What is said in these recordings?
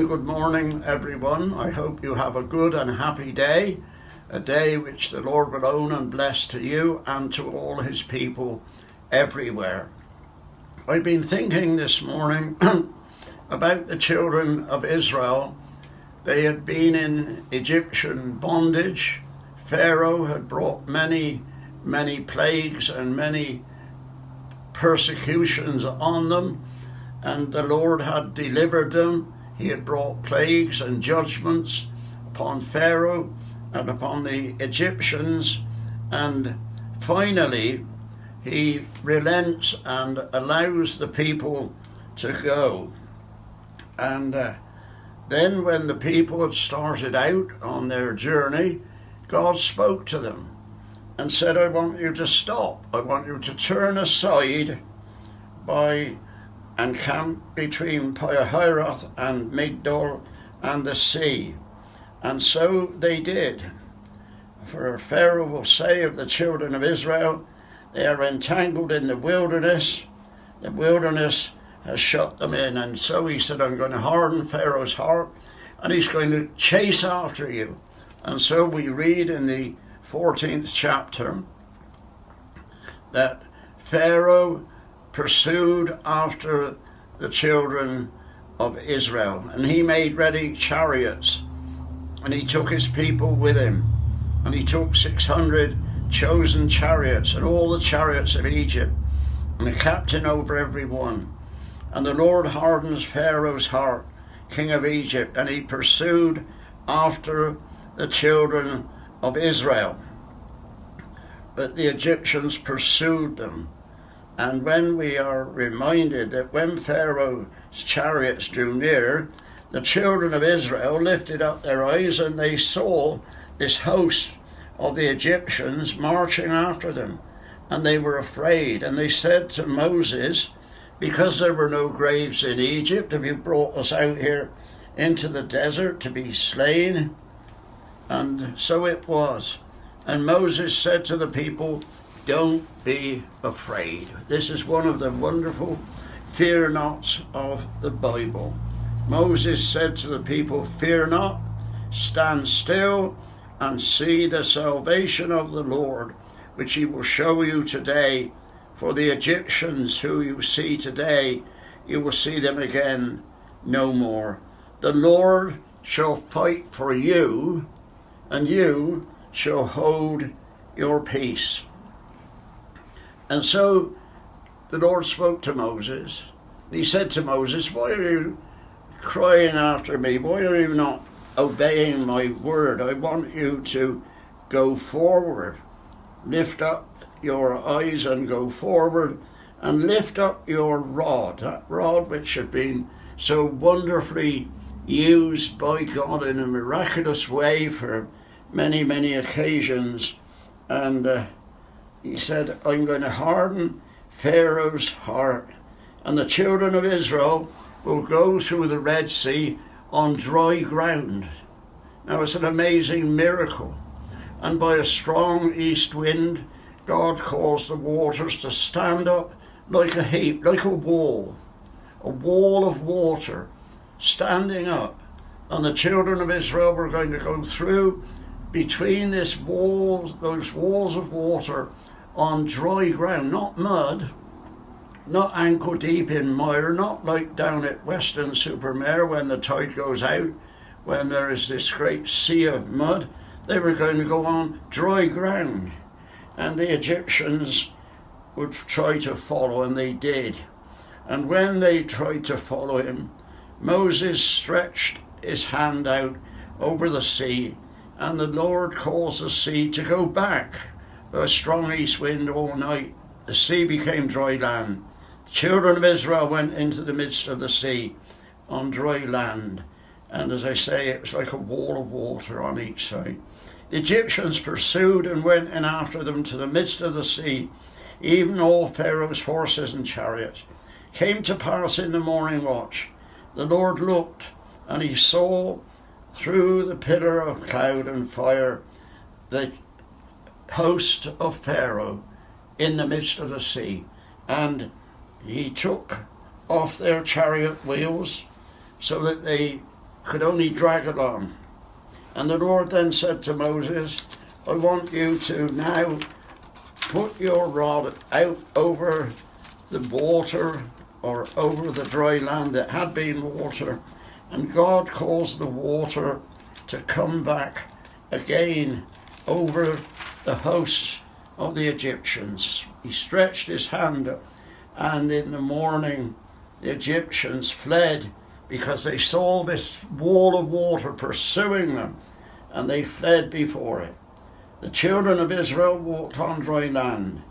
good morning, everyone. I hope you have a good and happy day, a day which the Lord will own and bless to you and to all his people everywhere. I've been thinking this morning about the children of Israel. They had been in Egyptian bondage. Pharaoh had brought many plagues and many persecutions on them, and the Lord had delivered them. He had brought plagues and judgments upon Pharaoh and upon the Egyptians, and finally he relents and allows the people to go. And then when the people had started out on their journey, God spoke to them and said, I want you to stop. I want you to turn aside and camp between Pi-hahiroth and Migdol and the sea. And so they did. For Pharaoh will say of the children of Israel, they are entangled in the wilderness. The wilderness has shut them in. And so he said, I'm going to harden Pharaoh's heart, and he's going to chase after you. And so we read in the 14th chapter that Pharaoh pursued after the children of Israel, and he made ready chariots, and he took his people with him, and he took 600 chosen chariots and all the chariots of Egypt, and a captain over every one. And the Lord hardens Pharaoh's heart, king of Egypt, and he pursued after the children of Israel. But the Egyptians pursued them. And when we are reminded that when Pharaoh's chariots drew near, the children of Israel lifted up their eyes and they saw this host of the Egyptians marching after them. And they were afraid. And they said to Moses, because there were no graves in Egypt, have you brought us out here into the desert to be slain? And so it was. And Moses said to the people, don't be afraid. This is one of the wonderful fear nots of the Bible. Moses said to the people, fear not, stand still and see the salvation of the Lord, which he will show you today. For the Egyptians who you see today, you will see them again no more. The Lord shall fight for you, and you shall hold your peace. And so the Lord spoke to Moses. He said to Moses, why are you crying after me? Why are you not obeying my word? I want you to go forward. Lift up your eyes and go forward, and lift up your rod, that rod which had been so wonderfully used by God in a miraculous way for many occasions. And he said, I'm going to harden Pharaoh's heart, and the children of Israel will go through the Red Sea on dry ground. Now it's an amazing miracle. And by a strong east wind, God caused the waters to stand up like a heap, like a wall of water standing up. And the children of Israel were going to go through between those walls of water on dry ground, not mud, not ankle deep in mire, not like down at Weston-super-Mare when the tide goes out, when there is this great sea of mud. They were going to go on dry ground, and the Egyptians would try to follow, and they did. And when they tried to follow him, Moses stretched his hand out over the sea, and the Lord caused the sea to go back. By a strong east wind all night, the sea became dry land. The children of Israel went into the midst of the sea on dry land. And as I say, it was like a wall of water on each side. The Egyptians pursued and went in after them to the midst of the sea, even all Pharaoh's horses and chariots. Came to pass in the morning watch, the Lord looked, and he saw through the pillar of cloud and fire the host of Pharaoh in the midst of the sea, and he took off their chariot wheels so that they could only drag along. And the Lord then said to Moses, I want you to now put your rod out over the water, or over the dry land that had been water. And God caused the water to come back again over the hosts of the Egyptians. He stretched his hand up, and in the morning the Egyptians fled because they saw this wall of water pursuing them, and they fled before it. The children of Israel walked on dry land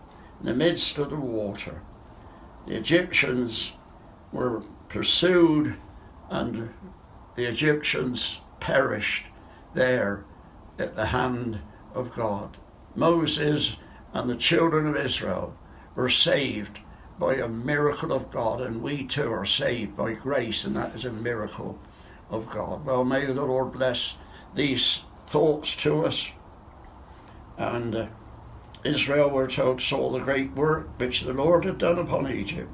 in the midst of the water. The Egyptians were pursued, and the Egyptians perished there at the hand of God. Moses and the children of Israel were saved by a miracle of God, and we too are saved by grace, and that is a miracle of God. Well, may the Lord bless these thoughts to us. And Israel, we're told, saw the great work which the Lord had done upon Egypt,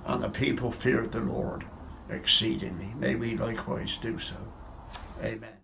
and the people feared the Lord exceedingly. May we likewise do so. Amen.